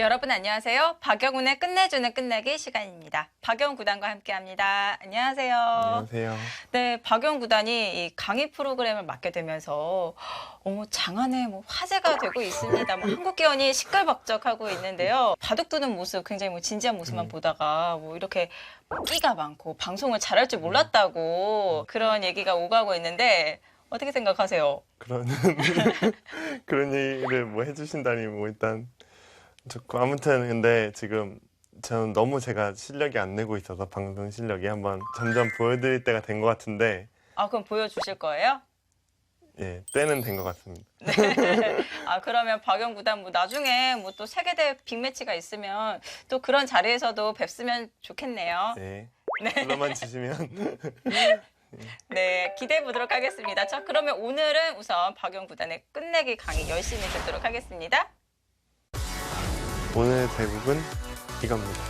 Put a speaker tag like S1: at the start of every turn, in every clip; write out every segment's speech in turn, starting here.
S1: 여러분 안녕하세요. 박영훈의 끝내주는 끝내기 시간입니다. 박영훈 구단과 함께합니다. 안녕하세요.
S2: 안녕하세요.
S1: 네, 박영훈 구단이 이 강의 프로그램을 맡게 되면서 장안에 화제가 되고 있습니다. 한국 기원이 시끌벅적하고 있는데요. 바둑 두는 모습, 굉장히 진지한 모습만 보다가 이렇게 끼가 많고 방송을 잘할 줄 몰랐다고 그런 얘기가 오가고 있는데 어떻게 생각하세요?
S2: 그런 얘기를 해주신다니 일단 좋고 아무튼 근데 지금 저는 너무 제가 실력이 안 늘고 있어서 방송 실력이 한번 점점 보여드릴 때가 된 것 같은데
S1: 그럼 보여주실 거예요?
S2: 예, 때는 된 것 같습니다.
S1: 네. 그러면 박영 구단 나중에 또 세계대 빅매치가 있으면 또 그런 자리에서도 뵙으면 좋겠네요.
S2: 네.
S1: 네.
S2: 불러만 주시면
S1: 네, 기대해 보도록 하겠습니다. 자, 그러면 오늘은 우선 박영 구단의 끝내기 강의 열심히 듣도록 하겠습니다.
S2: 오늘 대국은 이겁니다.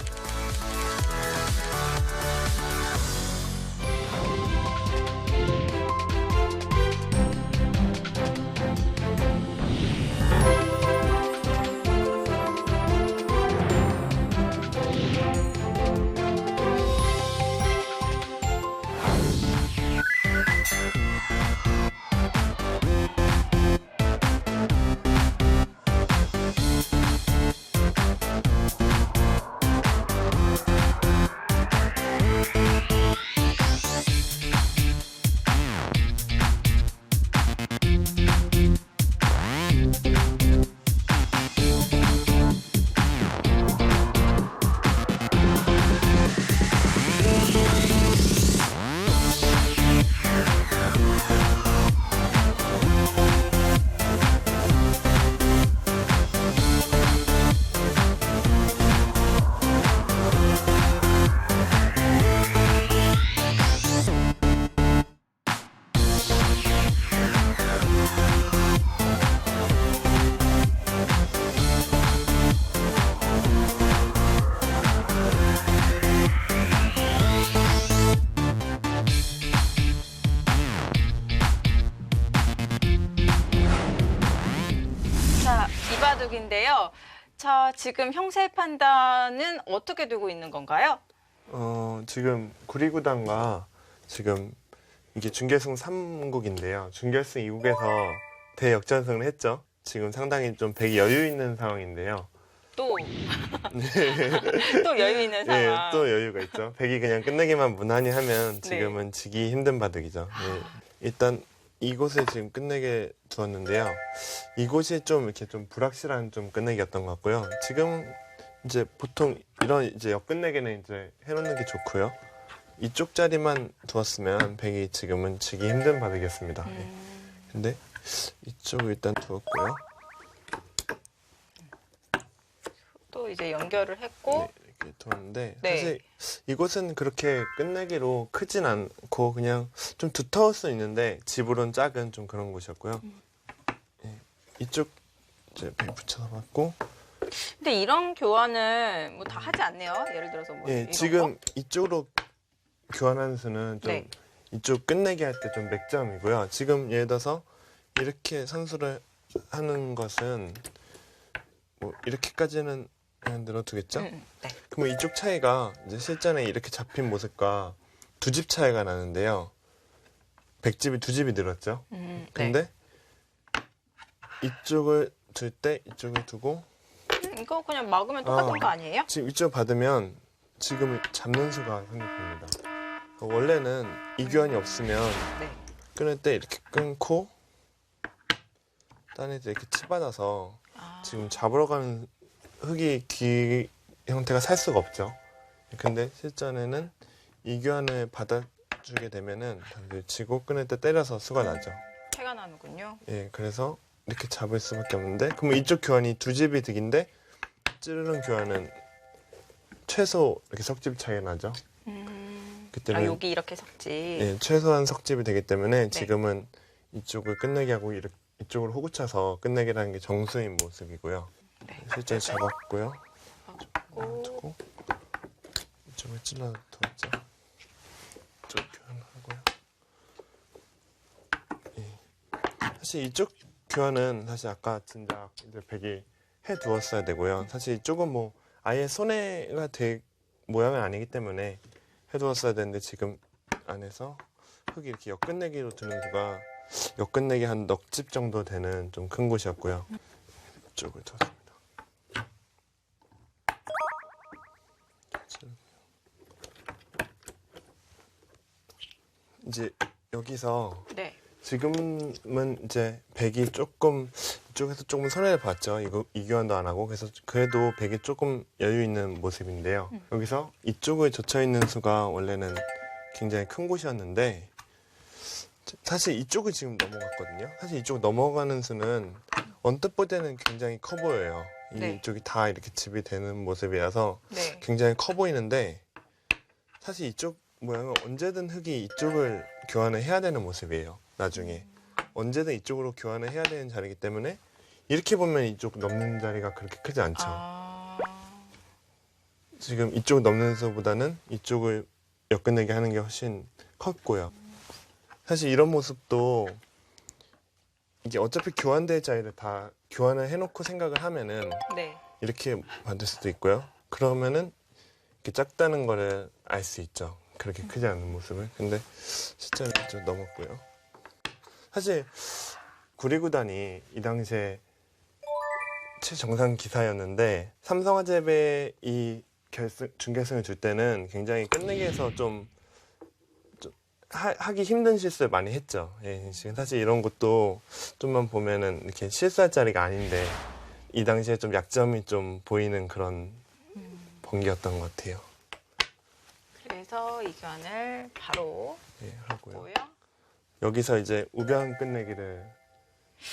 S1: 자, 이바둑인데요. 자, 지금 형세 판단은 어떻게 되고 있는 건가요?
S2: 지금 구리구단과 지금 이게 준결승 3국인데요. 준결승 2국에서 대역전승을 했죠. 지금 상당히 좀 백이 여유 있는 상황인데요.
S1: 또 여유 있는 상황.
S2: 네, 또 여유가 있죠. 백이 그냥 끝내기만 무난히 하면 지금은 지기 힘든 바둑이죠. 네, 일단 이곳에 지금 끝내게 두었는데요. 이곳이 좀 이렇게 좀 불확실한 좀 끝내기였던 것 같고요. 지금 이제 보통 이런 이제 옆끝내기는 이제 해놓는 게 좋고요. 이쪽 자리만 두었으면 백이 지금은 지기 힘든 바둑이었습니다. 근데 이쪽을 일단 두었고요.
S1: 또 이제 연결을 했고.
S2: 네, 이렇게 두었는데
S1: 네.
S2: 사실 이곳은 그렇게 끝내기로 크진 않고 그냥 좀 두터울 수 있는데 집으로는 작은 좀 그런 곳이었고요. 네, 이쪽 이제 백 붙여서 봤고.
S1: 근데 이런 교환은 다 하지 않네요. 예를 들어서
S2: 예,
S1: 이런
S2: 지금
S1: 거?
S2: 이쪽으로 교환하는 수는 좀
S1: 네.
S2: 이쪽 끝내기 할 때 좀 맥점이고요. 지금 예를 들어서 이렇게 선수를 하는 것은 이렇게까지는 그냥 늘어두겠죠?
S1: 네.
S2: 그러면 이쪽 차이가 이제 실전에 이렇게 잡힌 모습과 두 집 차이가 나는데요. 백집이 두 집이 늘었죠? 근데 이쪽을 둘 때 이쪽을 두고
S1: 이거 그냥 막으면 똑같은 거 아니에요?
S2: 지금 이쪽 받으면 지금 잡는 수가 성립됩니다. 원래는 이 교환이 없으면
S1: 네.
S2: 끊을 때 이렇게 끊고 딴에 이렇게 치받아서 지금 잡으러 가는 흙이 귀 형태가 살 수가 없죠. 근데 실전에는 이 교환을 받아주게 되면은 치고 끊을 때 때려서 수가 나죠.
S1: 패가 나는군요.
S2: 예, 그래서 이렇게 잡을 수밖에 없는데 그러면 이쪽 교환이 두 집이 득인데 찌르는 교환은 최소 이렇게 석집 차이가 나죠. 그때는
S1: 여기 이렇게 섞지.
S2: 예, 최소한 석집이 되기 때문에 지금은 이쪽을 끝내기 하고 이쪽으로 호구 차서 끝내기라는 게 정수인 모습이고요. 실제 잡았고요. 두고 이쪽을 찔러 두었죠. 이쪽 교환하고요. 예. 사실 이쪽 교환은 사실 아까 진작 이제 백이 해두었어야 되고요. 사실 이쪽은 뭐 아예 손해가 될 모양은 아니기 때문에 해두었어야 되는데 지금 안에서 흙이 이렇게 역끝내기로 두는 수가 역끝내기 한 넉 집 정도 되는 좀 큰 곳이었고요. 이쪽을 뒀습니다. 이제 여기서
S1: 네.
S2: 지금은 이제 백이 조금 이쪽에서 조금 손해를 봤죠. 이거 이교환도 안 하고 그래서 그래도 백이 조금 여유 있는 모습인데요. 여기서 이쪽에 젖혀 있는 수가 원래는 굉장히 큰 곳이었는데 사실 이쪽을 지금 넘어갔거든요. 사실 이쪽 넘어가는 수는 언뜻 볼 때는 굉장히 커 보여요.
S1: 네.
S2: 이쪽이 다 이렇게 집이 되는 모습이라서
S1: 네.
S2: 굉장히 커 보이는데 사실 이쪽 모양은 언제든 흙이 이쪽을 교환을 해야 되는 모습이에요. 나중에 언제든 이쪽으로 교환을 해야 되는 자리이기 때문에 이렇게 보면 이쪽 넘는 자리가 그렇게 크지 않죠. 지금 이쪽 넘는 수보다는 이쪽을 역끝내게 하는 게 훨씬 컸고요. 사실 이런 모습도 이게 어차피 교환될 자리를 다 교환을 해놓고 생각을 하면은
S1: 네.
S2: 이렇게 만들 수도 있고요. 그러면은 이렇게 작다는 거를 알 수 있죠. 그렇게 크지 않은 모습을. 근데 실제로 좀 넘었고요. 사실 구리구단이 이 당시에 최정상 기사였는데 삼성화재배 이 준결승을 줄 때는 굉장히 끝내기에서 좀 하기 힘든 실수를 많이 했죠. 예, 지금 사실 이런 것도 좀만 보면은 이렇게 실수할 자리가 아닌데 이 당시에 좀 약점이 좀 보이는 그런 번개였던 것 같아요.
S1: 그래서 이 교환을 바로
S2: 예, 하고요.
S1: 고요.
S2: 여기서 이제 우변 끝내기를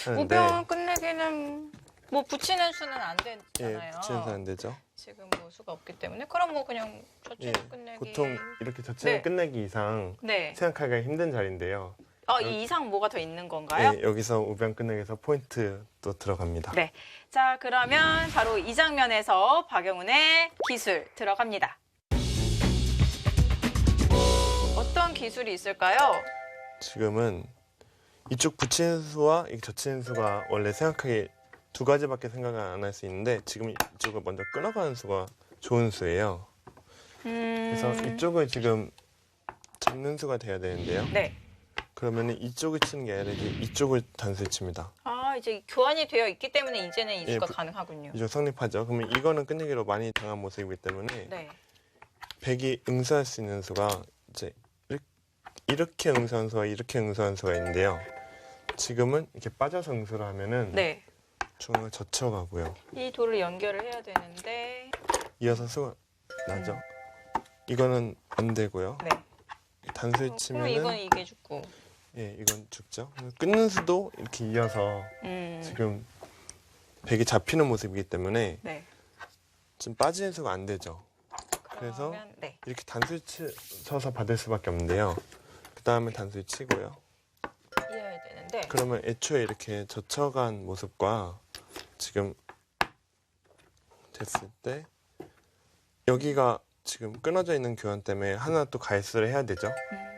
S2: 하는데
S1: 우변 끝내기는 뭐 붙이는 수는 안
S2: 예,
S1: 되잖아요.
S2: 붙이는 수안 되죠.
S1: 지금 뭐 수가 없기 때문에 그럼 뭐 그냥 젖히는
S2: 예,
S1: 끝내기.
S2: 보통 이렇게 젖히는
S1: 네.
S2: 끝내기 이상
S1: 네.
S2: 생각하기가 힘든 자리인데요.
S1: 이 이상 뭐가 더 있는 건가요?
S2: 예, 여기서 우변 끝내기에서 포인트 또 들어갑니다.
S1: 네. 자, 그러면 바로 이 장면에서 박영훈의 기술 들어갑니다. 어떤 기술이 있을까요?
S2: 지금은 이쪽 붙이는 수와 이 젖히는 수가 원래 생각하기 두 가지밖에 생각을 안 할 수 있는데 지금 이쪽을 먼저 끊어가는 수가 좋은 수예요. 그래서 이쪽을 지금 잡는 수가 돼야 되는데요.
S1: 네.
S2: 그러면 이쪽을 치는 게 아니라 이제 이쪽을 단수에 칩니다.
S1: 이제 교환이 되어 있기 때문에 이제는
S2: 예,
S1: 이수가 가능하군요.
S2: 이쪽 성립하죠. 그러면 이거는 끝내기로 많이 당한 모습이기 때문에
S1: 네.
S2: 백이 응수할 수 있는 수가 이제 이렇게 응수한 수와 이렇게 응수한 수가 있는데요. 지금은 이렇게 빠져서 응수를 하면은
S1: 네.
S2: 중앙을 젖혀가고요.
S1: 이 돌을 연결을 해야 되는데
S2: 이어서 수가 나죠. 이거는 안 되고요.
S1: 네.
S2: 단수에
S1: 그럼
S2: 치면은
S1: 이건 이게 죽고.
S2: 예, 이건 죽죠. 끊는 수도 이렇게 이어서 지금 백이 잡히는 모습이기 때문에
S1: 네.
S2: 지금 빠지는 수가 안 되죠. 그래서
S1: 그러면 네.
S2: 이렇게 단수에 쳐서 받을 수밖에 없는데요. 그 다음에 단수에 치고요.
S1: 이어야 되는데.
S2: 그러면 애초에 이렇게 젖혀간 모습과 지금 됐을 때 여기가 지금 끊어져 있는 교환 때문에 하나 또 가이스를 해야 되죠.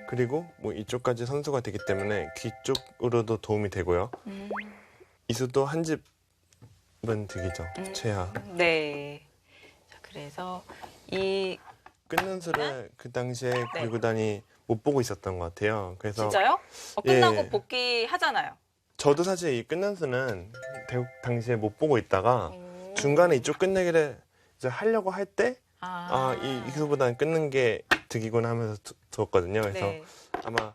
S2: 그리고 뭐 이쪽까지 선수가 되기 때문에 귀 쪽으로도 도움이 되고요. 이수도 한 집은 득이죠. 최하.
S1: 네. 자, 그래서 이
S2: 끊는 수를 그 당시에 구리구단이 못 보고 있었던 것 같아요. 그래서
S1: 진짜요? 끝나고
S2: 예.
S1: 복귀하잖아요.
S2: 저도 사실 이 끝난 수는 대국 당시에 못 보고 있다가 중간에 이쪽 끝내기를 이제 하려고 할 때 이 수보다는 끊는 게 득이구나 하면서 두었거든요. 그래서
S1: 네.
S2: 아마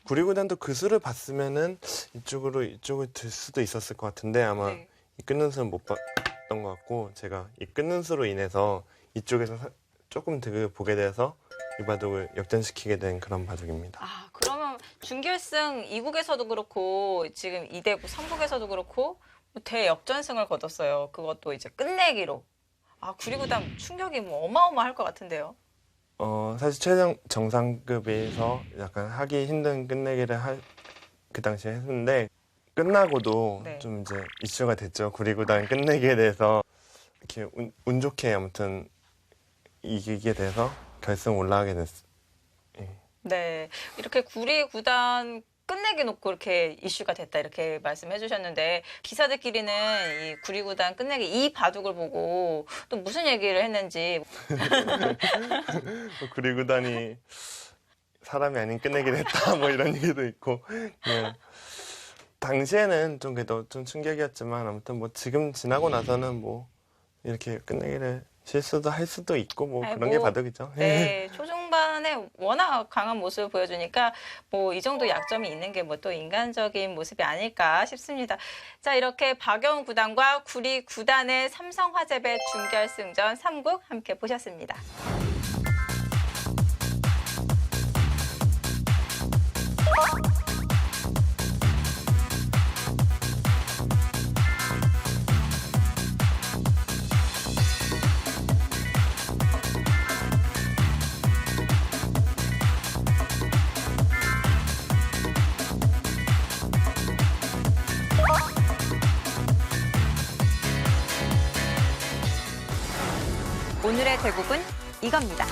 S2: 구리구단도 그 수를 봤으면은 이쪽을 들 수도 있었을 것 같은데 아마
S1: 네.
S2: 이 끊는 수는 못 봤던 것 같고 제가 이 끊는 수로 인해서 이쪽에서 조금 득을 보게 돼서 이 바둑을 역전시키게 된 그런 바둑입니다.
S1: 그러면 준결승 2국에서도 그렇고 지금 2대국 3국에서도 그렇고 대역전승을 거뒀어요. 그것도 이제 끝내기로. 구리구단 충격이 뭐 어마어마할 것 같은데요.
S2: 사실 최정 정상급에서 약간 하기 힘든 끝내기를 그 당시에 했는데 끝나고도
S1: 네.
S2: 좀 이제 이슈가 됐죠. 구리구단 끝내기에 대해서 이렇게 운 좋게 아무튼 이기게 돼서 결승 올라가게 됐어요.
S1: 네, 이렇게 구리구단 끝내기 놓고 이렇게 이슈가 됐다 이렇게 말씀해 주셨는데 기사들끼리는 이 구리구단 끝내기 이 바둑을 보고 또 무슨 얘기를 했는지
S2: 구리구단이 사람이 아닌 끝내기를 했다 뭐 이런 얘기도 있고 그냥 당시에는 좀 그래도 좀 충격이었지만 아무튼 뭐 지금 지나고 나서는 뭐 이렇게 끝내기를 실수도 할 수도 있고 뭐
S1: 아이,
S2: 그런
S1: 뭐,
S2: 게 바둑이죠.
S1: 네, 초중반에 워낙 강한 모습을 보여주니까 뭐 이 정도 약점이 있는 게 뭐 또 인간적인 모습이 아닐까 싶습니다. 자, 이렇게 박영훈 구단과 구리 구단의 삼성화재배 준결승전 3국 함께 보셨습니다. 오늘의 대국은 이겁니다.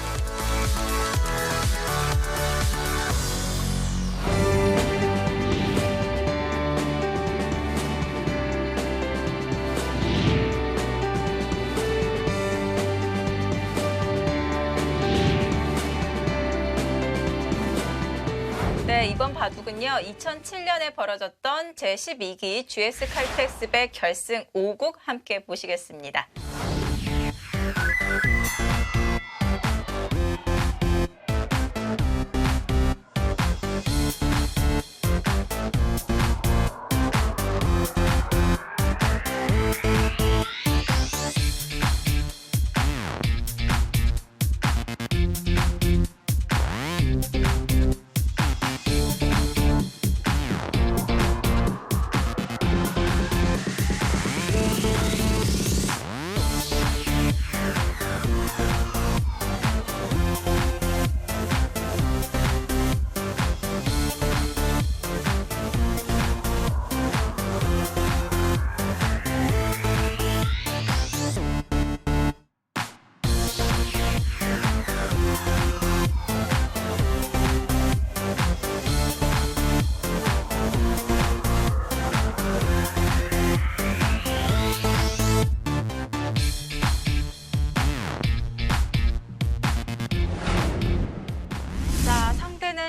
S1: 네, 이번 바둑은요. 2007년에 벌어졌던 제12기 GS 칼텍스배 결승 5국 함께 보시겠습니다.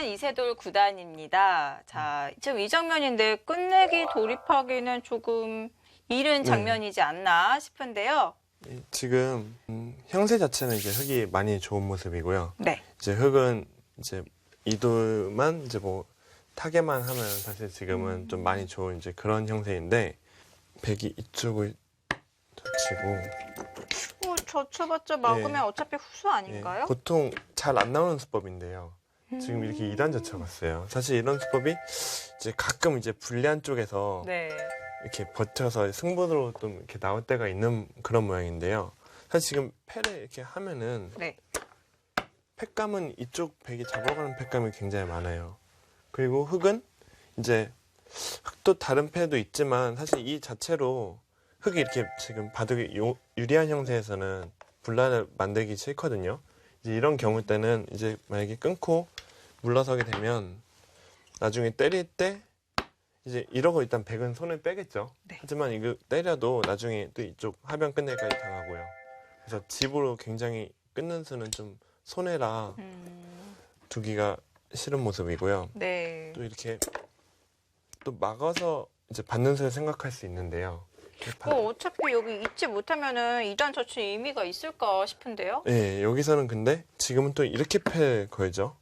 S1: 이세돌 구단입니다. 자, 지금 이 장면인데 끝내기 돌입하기는 조금 이른 장면이지 않나 싶은데요.
S2: 지금 형세 자체는 이제 흙이 많이 좋은 모습이고요.
S1: 네.
S2: 이제 흙은 이제 이돌만 이제 뭐 타게만 하면 사실 지금은 좀 많이 좋은 이제 그런 형세인데 백이 이쪽을 젖히고
S1: 젖혀봤자 막으면 어차피 후수 아닌가요?
S2: 보통 잘 안 나오는 수법인데요. 지금 이렇게 2단 젖혀봤어요. 사실 이런 수법이 이제 가끔 이제 불리한 쪽에서
S1: 네.
S2: 이렇게 버텨서 승부로 좀 이렇게 나올 때가 있는 그런 모양인데요. 사실 지금 패를 이렇게 하면은
S1: 네.
S2: 팩감은 이쪽 백이 잡아가는 팩감이 굉장히 많아요. 그리고 흙은 이제 흙도 다른 패도 있지만 사실 이 자체로 흙이 이렇게 지금 바둑이 유리한 형태에서는 분란을 만들기 싫거든요. 이제 이런 경우 때는 이제 만약에 끊고 물러서게 되면 나중에 때릴 때 이제 이러고 일단 백은 손을 빼겠죠.
S1: 네.
S2: 하지만 이거 때려도 나중에 또 이쪽 하변 끝내기까지 당하고요. 그래서 집으로 굉장히 끊는 수는 좀 손해라 두기가 싫은 모습이고요.
S1: 네.
S2: 또 이렇게 또 막아서 이제 받는 수를 생각할 수 있는데요.
S1: 어차피 여기 잊지 못하면은 2단 젖힌 의미가 있을까 싶은데요.
S2: 네, 여기서는 근데 지금은 또 이렇게 패 걸죠.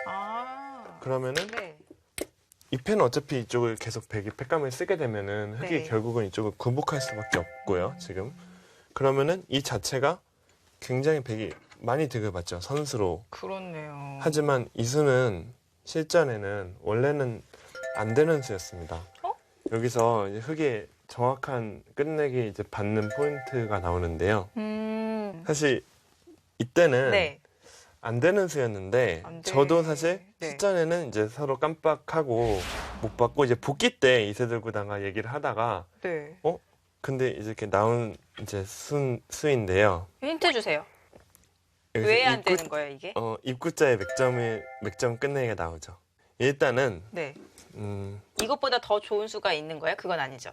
S1: 아.
S2: 그러면은
S1: 네.
S2: 이 패는 어차피 이쪽을 계속 백이 팩감을 쓰게 되면은 흙이
S1: 네.
S2: 결국은 이쪽을 굴복할 수밖에 없고요. 지금 그러면은 이 자체가 굉장히 백이 많이 득을 받죠. 선수로.
S1: 그렇네요.
S2: 하지만 이 수는 실전에는 원래는 안 되는 수였습니다. 여기서 이제 흙의 정확한 끝내기 이제 받는 포인트가 나오는데요. 사실 이때는
S1: 네.
S2: 안 되는 수였는데
S1: 안 돼.
S2: 저도 사실
S1: 네.
S2: 실전에는 이제 서로 깜빡하고 못 받고 이제 복귀 때 이세돌 구단과 얘기를 하다가
S1: 네.
S2: 근데 이제 이렇게 나온 이제 수인데요.
S1: 힌트 주세요.
S2: 여기서
S1: 왜 안 되는 거예요, 이게?
S2: 입구자의 맥점 끝내기가 나오죠. 일단은
S1: 네. 이것보다 더 좋은 수가 있는 거예요? 그건 아니죠.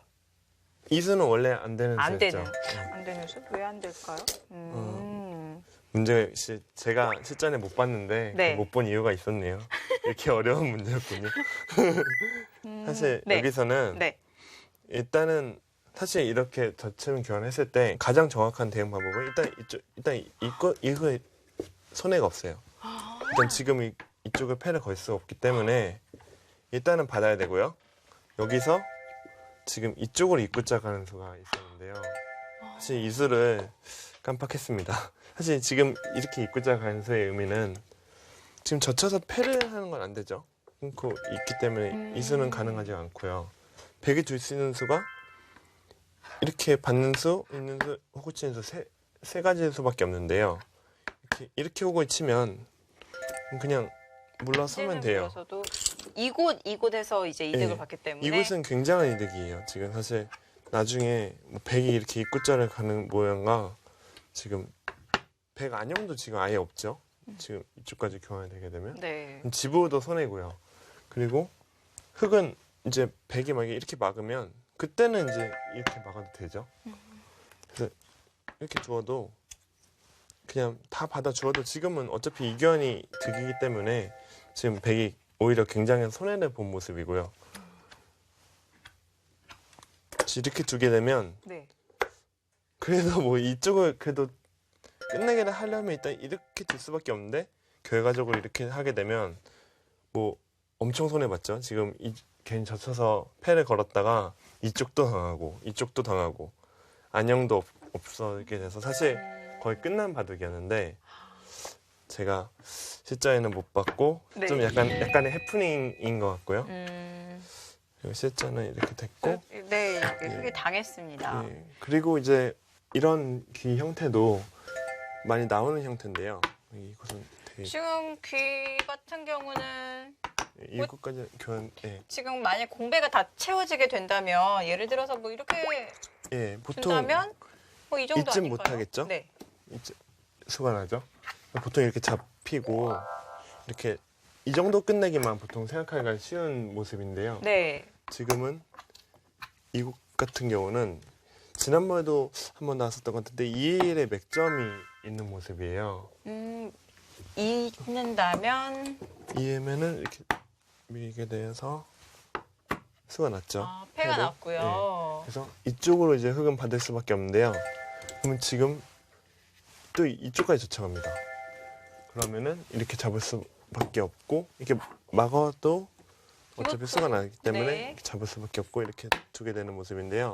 S2: 이 수는 원래 안 되는
S1: 안
S2: 수였죠.
S1: 되는. 안 되는 수? 왜 안 될까요?
S2: 문제가 제가 실전에 못 봤는데
S1: 네.
S2: 못 본 이유가 있었네요. 이렇게 어려운 문제였군요. 사실
S1: 네.
S2: 여기서는
S1: 네.
S2: 일단은 사실 이렇게 저체면 교환했을 때 가장 정확한 대응 방법은 일단 이거 손해가 없어요. 일단 지금 이쪽을 패를 걸 수 없기 때문에 일단은 받아야 되고요. 여기서 지금 이쪽으로 입구자 가는 수가 있었는데요. 사실 이 수를 깜빡했습니다. 사실 지금 이렇게 입구자 가는 수의 의미는 지금 젖혀서 패를 하는 건 안 되죠. 끊고 있기 때문에 이 수는 가능하지 않고요. 백이 줄 수 있는 수가 이렇게 받는 수, 있는 수, 호구 치는 수 세 가지의 수밖에 없는데요. 이렇게 호구를 치면 그냥 물러서면 돼요.
S1: 물러서도 이곳에서 이제 이득을
S2: 네.
S1: 받기 때문에
S2: 이곳은 굉장한 이득이에요. 지금 사실 나중에 뭐 백이 이렇게 입구자를 가는 모양과 지금 백 안형도 지금 아예 없죠. 지금 이쪽까지 교환이 되게 되면
S1: 네.
S2: 지부도 손해고요. 그리고 흑은 이제 백이 만약에 이렇게 막으면 그때는 이제 이렇게 막아도 되죠. 그래서 이렇게 주어도 그냥 다 받아 주어도 지금은 어차피 이견이 득이기 때문에 지금 백이 오히려 굉장히 손해를 본 모습이고요. 이렇게 두게 되면
S1: 네.
S2: 그래도 뭐 이쪽을 그래도 끝내기를 하려면 일단 이렇게 둘 수밖에 없는데 결과적으로 이렇게 하게 되면 뭐 엄청 손해봤죠. 지금 괜히 젖혀서 패를 걸었다가 이쪽도 당하고 이쪽도 당하고 안녕도 없어지게 돼서 사실 거의 끝난 바둑이었는데 제가 실전에는 못 봤고
S1: 네.
S2: 좀 약간의 해프닝인 것 같고요. 그리고 실전은 이렇게 됐고
S1: 네, 크게 당했습니다.
S2: 예, 그리고 이제 이런 귀 형태도 많이 나오는 형태인데요. 이것은 되게
S1: 지금 귀 같은 경우는
S2: 이것까지 교환
S1: 지금 만약 공배가 다 채워지게 된다면 예를 들어서 뭐 이렇게
S2: 보통
S1: 준다면 뭐 이 정도
S2: 이쯤
S1: 아닐까요?
S2: 못하겠죠?
S1: 네.
S2: 수반하죠. 보통 이렇게 잡히고 이렇게 이 정도 끝내기만 보통 생각하기가 쉬운 모습인데요.
S1: 네.
S2: 지금은 이곳 같은 경우는 지난번에도 한번 나왔었던 것 같은데 2의 맥점이 있는 모습이에요.
S1: 잊는다면
S2: 2회면은 이렇게 밀게 돼서 수가 났죠.
S1: 아, 패가
S2: 패를.
S1: 났고요.
S2: 네. 그래서 이쪽으로 이제 흑은 받을 수밖에 없는데요. 그러면 지금 또 이쪽까지 젖혀갑니다. 그러면은 이렇게 잡을 수밖에 없고 이렇게 막아도 어차피
S1: 이것도-
S2: 수가 나기 때문에
S1: 네.
S2: 이렇게 잡을 수밖에 없고 이렇게 두게 되는 모습인데요.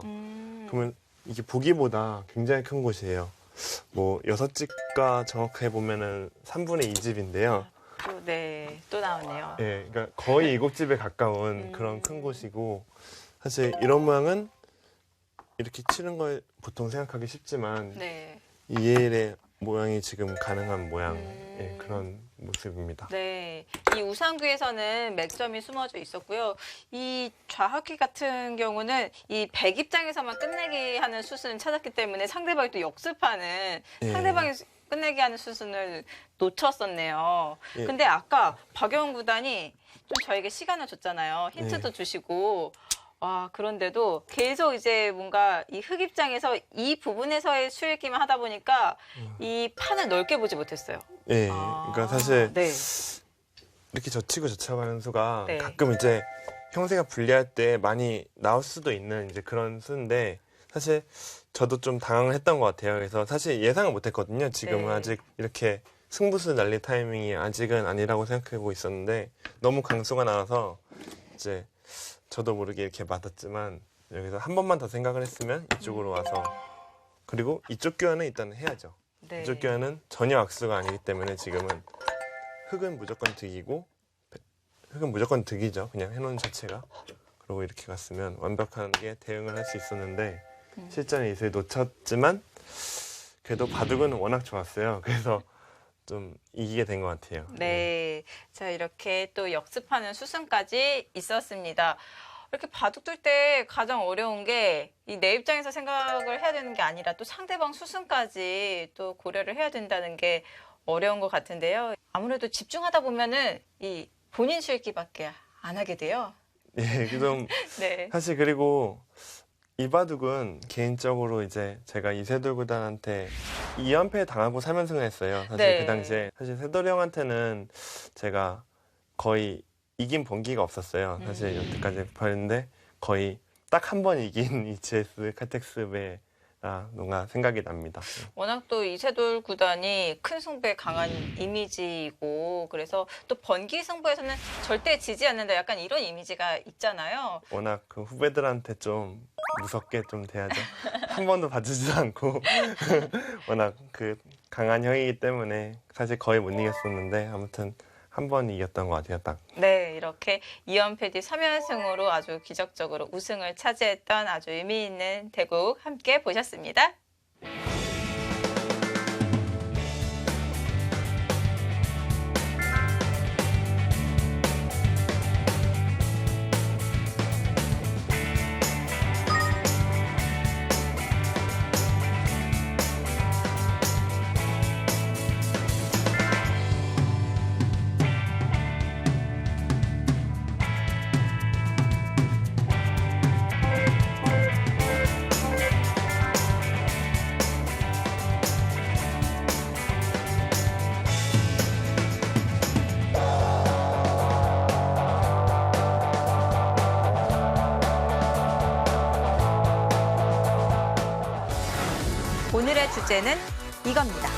S2: 그러면 이게 보기보다 굉장히 큰 곳이에요. 뭐 6집과 정확하게 보면은 3분의 2집인데요.
S1: 또 나오네요.
S2: 예, 그러니까 거의 7집에 가까운 그런 큰 곳이고 사실 이런 모양은 이렇게 치는 걸 보통 생각하기 쉽지만
S1: 네.
S2: 이엘의 모양이 지금 가능한 모양 그런 모습입니다.
S1: 네. 이 우상귀에서는 맥점이 숨어져 있었고요. 이 좌하귀 같은 경우는 이 백 입장에서만 끝내기 하는 수순을 찾았기 때문에 상대방이 또 역습하는
S2: 예.
S1: 상대방이 끝내기 하는 수순을 놓쳤었네요.
S2: 예.
S1: 근데 아까 박영훈 구단이 좀 저에게 시간을 줬잖아요. 힌트도
S2: 예.
S1: 주시고. 와, 그런데도 계속 이제 뭔가 이 흑 입장에서 이 부분에서의 수읽기만 하다 보니까 이 판을 넓게 보지 못했어요.
S2: 예,
S1: 아,
S2: 그러니까 사실
S1: 네.
S2: 이렇게 젖히고 젖혀가는 수가
S1: 네.
S2: 가끔 이제 형세가 불리할 때 많이 나올 수도 있는 이제 그런 수인데 사실 저도 좀 당황을 했던 것 같아요. 그래서 사실 예상을 못했거든요. 지금은
S1: 네.
S2: 아직 이렇게 승부수 날릴 타이밍이 아직은 아니라고 생각하고 있었는데 너무 강수가 나와서 이제 저도 모르게 이렇게 맞았지만 여기서 한 번만 더 생각을 했으면 이쪽으로 와서 그리고 이쪽 교환은 일단 해야죠.
S1: 네.
S2: 이쪽 교환은 전혀 악수가 아니기 때문에 지금은 흑은 무조건 득이고 흑은 무조건 득이죠. 그냥 해놓은 자체가. 그리고 이렇게 갔으면 완벽하게 대응을 할 수 있었는데 실전에 이슬 놓쳤지만 그래도 바둑은 워낙 좋았어요. 그래서 좀 이기게 된 것 같아요.
S1: 네. 자, 이렇게 또 역습하는 수순까지 있었습니다. 이렇게 바둑 둘 때 가장 어려운 게 이 내 입장에서 생각을 해야 되는 게 아니라 또 상대방 수순까지 또 고려를 해야 된다는 게 어려운 것 같은데요. 아무래도 집중하다 보면은 이 본인 수읽기밖에 안 하게 돼요.
S2: 예, 좀
S1: 네.
S2: 사실 그리고 이 바둑은 개인적으로 이제 제가 이세돌 구단한테 2연패 당하고 3연승을 했어요. 사실
S1: 네.
S2: 그 당시에 사실 세돌 형한테는 제가 거의 이긴 번기가 없었어요. 사실 여태까지 봤는데 거의 딱 한 번 이긴 이 GS 칼텍스베라 생각이 납니다.
S1: 워낙 또 이세돌 구단이 큰 승부에 강한 이미지이고 그래서 또 번기 승부에서는 절대 지지 않는다 약간 이런 이미지가 있잖아요.
S2: 워낙 그 후배들한테 좀 무섭게 좀 돼야죠. 한 번도 봐주지도 않고 워낙 그 강한 형이기 때문에 사실 거의 못 이겼었는데 아무튼 한 번 이겼던 것 같아요. 딱.
S1: 네, 이렇게 2연패 뒤 3연승으로 아주 기적적으로 우승을 차지했던 아주 의미 있는 대국 함께 보셨습니다. 오늘의 주제는 이겁니다.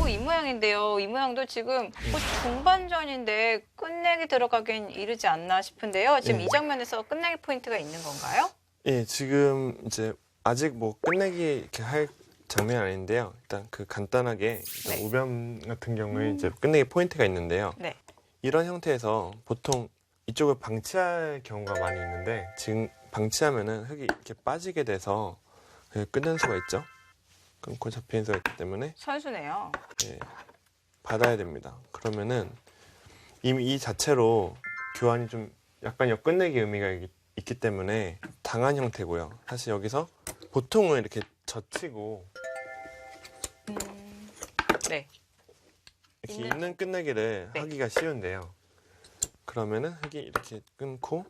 S1: 이 모양인데요. 이 모양도 지금 중반전인데 끝내기 들어가긴 이르지 않나 싶은데요. 지금
S2: 네.
S1: 이 장면에서 끝내기 포인트가 있는 건가요?
S2: 예, 지금 이제 아직 뭐 끝내기 이렇게 할 장면이 아닌데요. 일단 그 간단하게 일단
S1: 네.
S2: 우변 같은 경우에 이제 끝내기 포인트가 있는데요.
S1: 네.
S2: 이런 형태에서 보통 이쪽을 방치할 경우가 많이 있는데 지금 방치하면은 흙이 이렇게 빠지게 돼서 끝낼 수가 있죠. 끊고 잡히는 수가 있기 때문에
S1: 선수네요.
S2: 예, 받아야 됩니다. 그러면은 이미 이 자체로 교환이 좀 약간 역끝내기 의미가 있기 때문에 당한 형태고요. 사실 여기서 보통은 이렇게 젖히고
S1: 네.
S2: 이렇게 있는 끝내기를
S1: 네.
S2: 하기가 쉬운데요. 그러면은 흙이 이렇게 끊고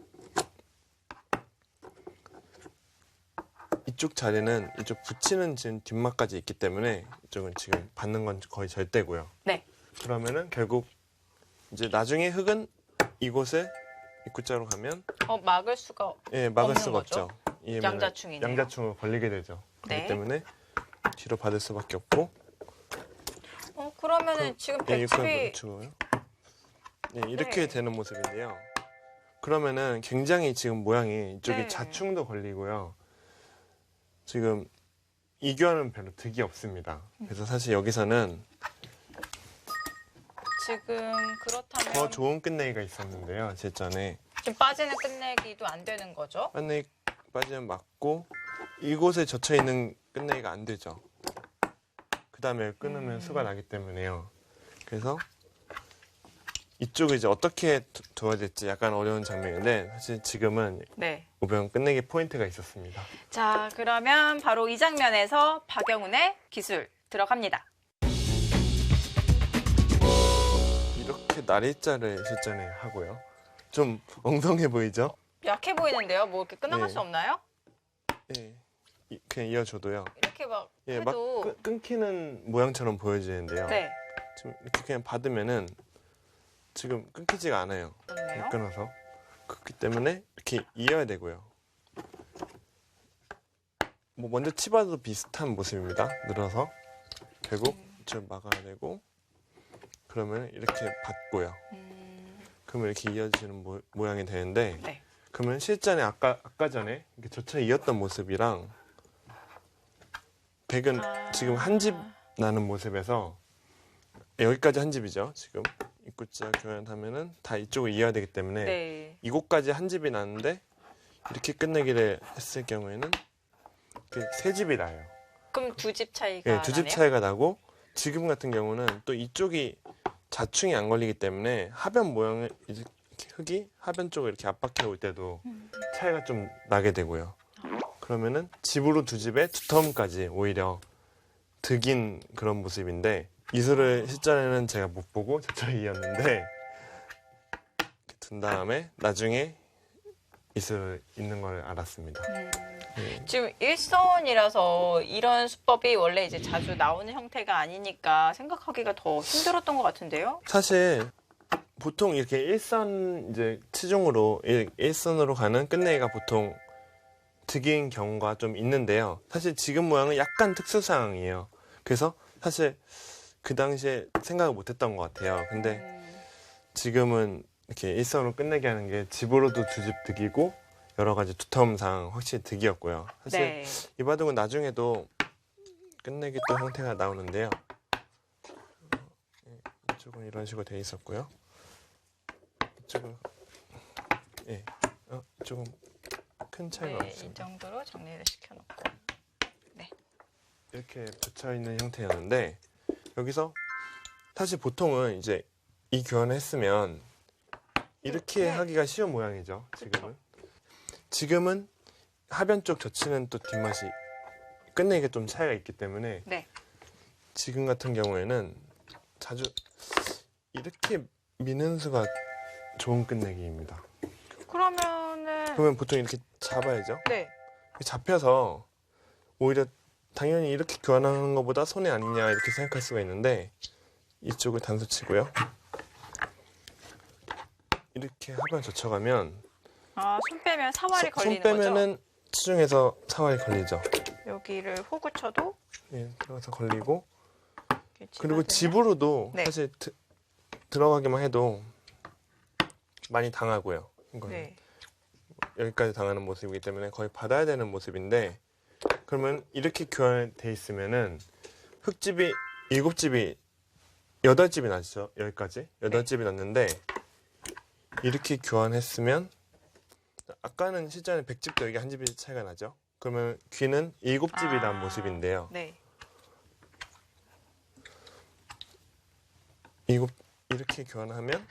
S2: 이쪽 자리는 이쪽 붙이는 지금 뒷막까지 있기 때문에 이쪽은 지금 받는 건 거의 절대고요.
S1: 네.
S2: 그러면은 결국 이제 나중에 흙은 이곳에 입구자로 가면
S1: 막을 수가
S2: 막을
S1: 없는
S2: 수가
S1: 거죠?
S2: 없죠. 이
S1: 양자충이네요.
S2: 양자충으로 걸리게 되죠. 그렇기
S1: 네.
S2: 때문에 뒤로 받을 수밖에 없고.
S1: 그러면은 지금 백집이
S2: 이렇게
S1: 네.
S2: 되는 모습인데요. 그러면은 굉장히 지금 모양이 이쪽에
S1: 네.
S2: 자충도 걸리고요. 지금 이교환은 별로 득이 없습니다. 그래서 사실 여기서는
S1: 지금 그렇다면
S2: 더 좋은 끝내기가 있었는데요. 제 전에
S1: 지금 빠지는 끝내기도 안 되는 거죠?
S2: 끝내기 빠지면 맞고 이곳에 젖혀 있는 끝내기가 안 되죠. 그 다음에 끊으면 수가 나기 때문에요. 그래서 이쪽을 이제 어떻게 둬야 될지 약간 어려운 장면인데 사실 지금은
S1: 네.
S2: 우병 끝내기 포인트가 있었습니다.
S1: 자, 그러면 바로 이 장면에서 박영훈의 기술 들어갑니다.
S2: 이렇게 나리자를 실전에 하고요. 좀 엉성해 보이죠?
S1: 약해 보이는데요? 뭐 이렇게 끝나갈
S2: 네.
S1: 수 없나요?
S2: 예. 그냥 이어줘도요.
S1: 이렇게 막
S2: 예, 막
S1: 해도
S2: 끊기는 모양처럼 보여지는데요.
S1: 네.
S2: 지금 이렇게 그냥 받으면은 지금 끊기지가 않아요.
S1: 그렇네요.
S2: 끊어서. 그렇기 때문에 이렇게 이어야 되고요. 뭐 먼저 치봐도 비슷한 모습입니다. 늘어서 결국 좀 막아야 되고 그러면 이렇게 받고요. 그러면 이렇게 이어지는 모양이 되는데
S1: 네.
S2: 그러면 실전에 아까 전에 이렇게 조차 이었던 모습이랑 백은 지금 한 집 나는 모습에서 여기까지 한 집이죠. 지금 입구자 교환하면은 다 이쪽으로 이어야 되기 때문에
S1: 네.
S2: 이곳까지 한 집이 나는데 이렇게 끝내기를 했을 경우에는 이렇게 세 집이 나요.
S1: 그럼 두 집 차이가
S2: 네, 두 집
S1: 나네요?
S2: 차이가 나고 지금 같은 경우는 또 이쪽이 자충이 안 걸리기 때문에 하변 모양을 이렇게 흙이 하변 쪽을 이렇게 압박해 올 때도 차이가 좀 나게 되고요. 그러면은 집으로 두 집에 두 텀까지 오히려 득인 그런 모습인데 이수를 실전에는 제가 못 보고 저처이었는데 이렇게 둔 다음에 나중에 이슬 있는 걸 알았습니다. 네.
S1: 지금 일선이라서 이런 수법이 원래 이제 자주 나오는 형태가 아니니까 생각하기가 더 힘들었던 것 같은데요?
S2: 사실 보통 이렇게 일선 이제 치중으로 일선으로 가는 끝내기가 보통 득인 경우가 좀 있는데요. 사실 지금 모양은 약간 특수 상황이에요. 그래서 사실 그 당시에 생각을 못했던 것 같아요. 근데 지금은 이렇게 일선으로 끝내기 하는 게 집으로도 두 집 득이고 여러 가지 두텀상 확실히 득이었고요. 사실
S1: 네.
S2: 이 바둑은 나중에도 끝내기 또 형태가 나오는데요. 이쪽은 이런 식으로 되어 있었고요. 이쪽은 조금 큰 차이가
S1: 네, 이
S2: 없습니다.
S1: 정도로 정리를 시켜놓고.
S2: 이렇게 붙여 있는 형태였는데 여기서 사실 보통은 이제 이 교환을 했으면 이렇게
S1: 네.
S2: 하기가 쉬운 모양이죠. 지금은 하변 쪽 젖히는 또 뒷맛이 끝내기가 좀 차이가 있기 때문에
S1: 네.
S2: 지금 같은 경우에는 자주 이렇게 미는 수가 좋은 끝내기입니다.
S1: 그러면은
S2: 그러면 보통 이렇게 잡아야죠.
S1: 네.
S2: 잡혀서 오히려 당연히 이렇게 교환하는 것보다 손해 아니냐 이렇게 생각할 수가 있는데 이쪽을 단수 치고요. 이렇게 하변 젖혀가면
S1: 손 빼면 사활이 걸리는
S2: 손 빼면은
S1: 거죠?
S2: 치중에서 사활이 걸리죠.
S1: 여기를 호구 쳐도
S2: 예, 들어가서 걸리고
S1: 이렇게
S2: 그리고
S1: 집어들면-
S2: 집으로도
S1: 네.
S2: 사실 들어가기만 해도 많이 당하고요. 이거는
S1: 네.
S2: 여기까지 당하는 모습이기 때문에 거의 받아야 되는 모습인데 그러면 이렇게 교환돼 있으면은 흙집이 7집이 8집이 났죠. 여기까지 8집이 났는데 이렇게 교환했으면 아까는 실전에 100집도 여기 한 집이 차이가 나죠. 그러면 귀는 7집이 난 모습인데요.
S1: 네.
S2: 이렇게 교환하면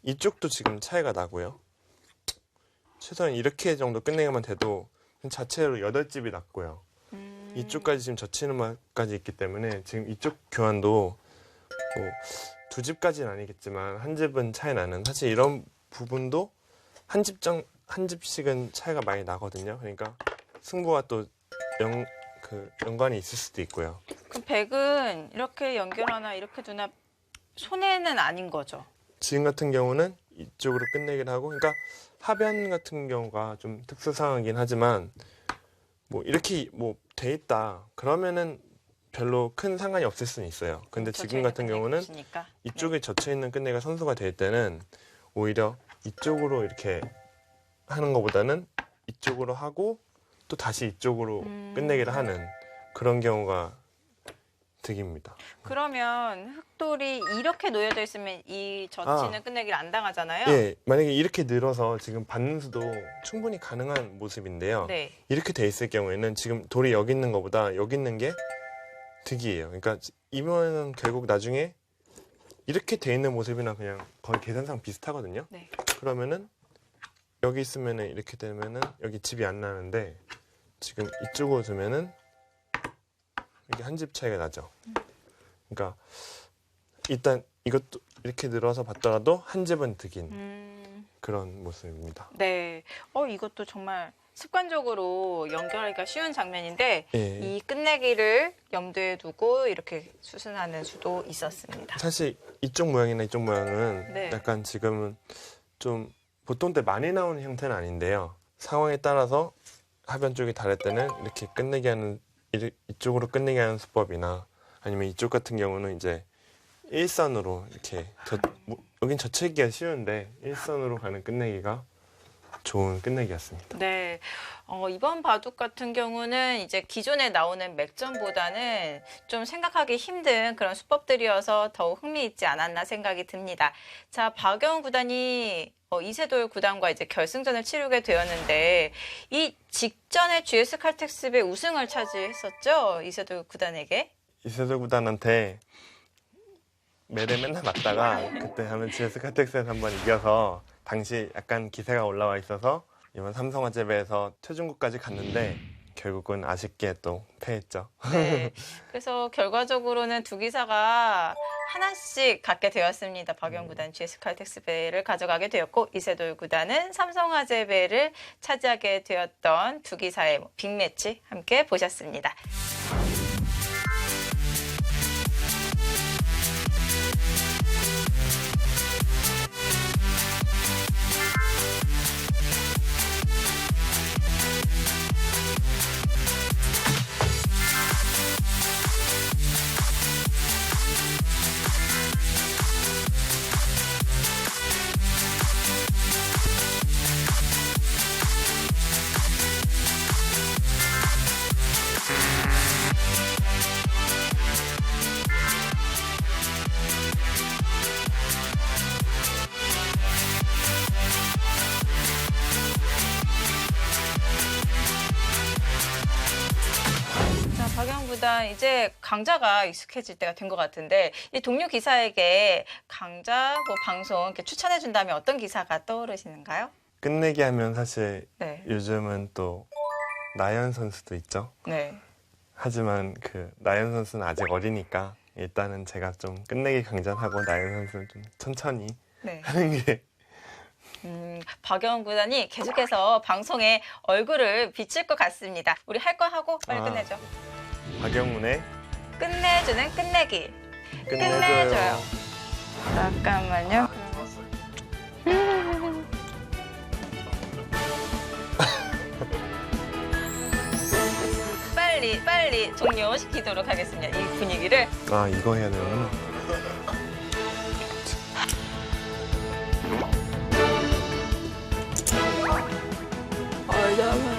S2: 이쪽도 지금 차이가 나고요. 최소한 이렇게 정도 끝내기만 돼도 자체로 8집이 났고요. 이쪽까지 지금 젖히는 맛까지 있기 때문에 지금 이쪽 교환도 뭐 두 집까지는 아니겠지만 한 집은 차이 나는 사실 이런 부분도 한 집씩은 차이가 많이 나거든요. 그러니까 승부와 또 연관이 있을 수도 있고요.
S1: 그럼 백은 이렇게 연결하나 이렇게 두나 손해는 아닌 거죠?
S2: 지금 같은 경우는 이쪽으로 끝내기를 하고, 그러니까 하변 같은 경우가 좀 특수 상황이긴 하지만 뭐 이렇게 뭐 돼 있다 그러면은 별로 큰 상관이 없을 수는 있어요. 근데 지금 같은 경우는 이쪽에 젖혀 있는 끝내기가 선수가 될 때는 오히려 이쪽으로 이렇게 하는 것보다는 이쪽으로 하고 또 다시 이쪽으로 끝내기를 하는 그런 경우가 득입니다.
S1: 그러면 흑돌이 이렇게 놓여져 있으면 이 젖히는 끝내기를 안 당하잖아요.
S2: 예, 만약에 이렇게 늘어서 지금 받는 수도 충분히 가능한 모습인데요.
S1: 네.
S2: 이렇게 돼 있을 경우에는 지금 돌이 여기 있는 것보다 여기 있는 게 득이에요. 그러니까 이면은 결국 나중에 이렇게 돼 있는 모습이나 그냥 거의 계산상 비슷하거든요.
S1: 네.
S2: 그러면은 여기 있으면은 이렇게 되면은 여기 집이 안 나는데 지금 이쪽으로 두면은 이게 한 집 차이가 나죠. 그러니까 일단 이것도 이렇게 늘어서 봤더라도 한 집은 득인 그런 모습입니다.
S1: 네. 이것도 정말 습관적으로 연결하기가 쉬운 장면인데
S2: 예.
S1: 이 끝내기를 염두에 두고 이렇게 수순하는 수도 있었습니다.
S2: 사실 이쪽 모양이나 이쪽 모양은
S1: 네.
S2: 약간 지금은 좀 보통 때 많이 나오는 형태는 아닌데요. 상황에 따라서 하변 쪽이 다를 때는 이렇게 끝내기 하는 이쪽으로 끝내기 하는 수법이나 아니면 이쪽 같은 경우는 이제 일선으로 이렇게 여긴 젖히기가 쉬운데 일선으로 가는 끝내기가 좋은 끝내기였습니다.
S1: 네. 이번 바둑 같은 경우는 이제 기존에 나오는 맥점보다는 좀 생각하기 힘든 그런 수법들이어서 더욱 흥미있지 않았나 생각이 듭니다. 자, 박영훈 구단이 이세돌 구단과 이제 결승전을 치르게 되었는데 이 직전에 GS 칼텍스배 우승을 차지했었죠. 이세돌 구단에게.
S2: 이세돌 구단한테 매대 맨날 맞다가 그때 하면 GS 칼텍스에서 한번 이겨서 당시 약간 기세가 올라와 있어서 이번 삼성화재배에서 최종국까지 갔는데 결국은 아쉽게 또 패했죠.
S1: 네. 그래서 결과적으로는 두 기사가 하나씩 갖게 되었습니다. 박영 구단 GS 칼텍스배를 가져가게 되었고 이세돌 구단은 삼성화재배를 차지하게 되었던 두 기사의 빅매치 함께 보셨습니다. 박영 구단 이제 강자가 익숙해질 때가 된 것 같은데 이 동료 기사에게 강자 방송 이렇게 추천해 준다면 어떤 기사가 떠오르시는가요?
S2: 끝내기 하면 사실
S1: 네.
S2: 요즘은 또 나연 선수도 있죠.
S1: 네.
S2: 하지만 그 나연 선수는 아직 어리니까 일단은 제가 좀 끝내기 강전하고 나연 선수는 좀 천천히
S1: 네.
S2: 하는 게
S1: 박영 구단이 계속해서 방송에 얼굴을 비칠 것 같습니다. 우리 할 거 하고 빨리 끝내죠.
S2: 박영훈의
S1: 끝내주는 끝내기.
S2: 끝내줘요.
S1: 잠깐만요. 빨리 종료시키도록 하겠습니다. 이 분위기를.
S2: 아 이거 해야 되는구나.
S1: 잠깐만요.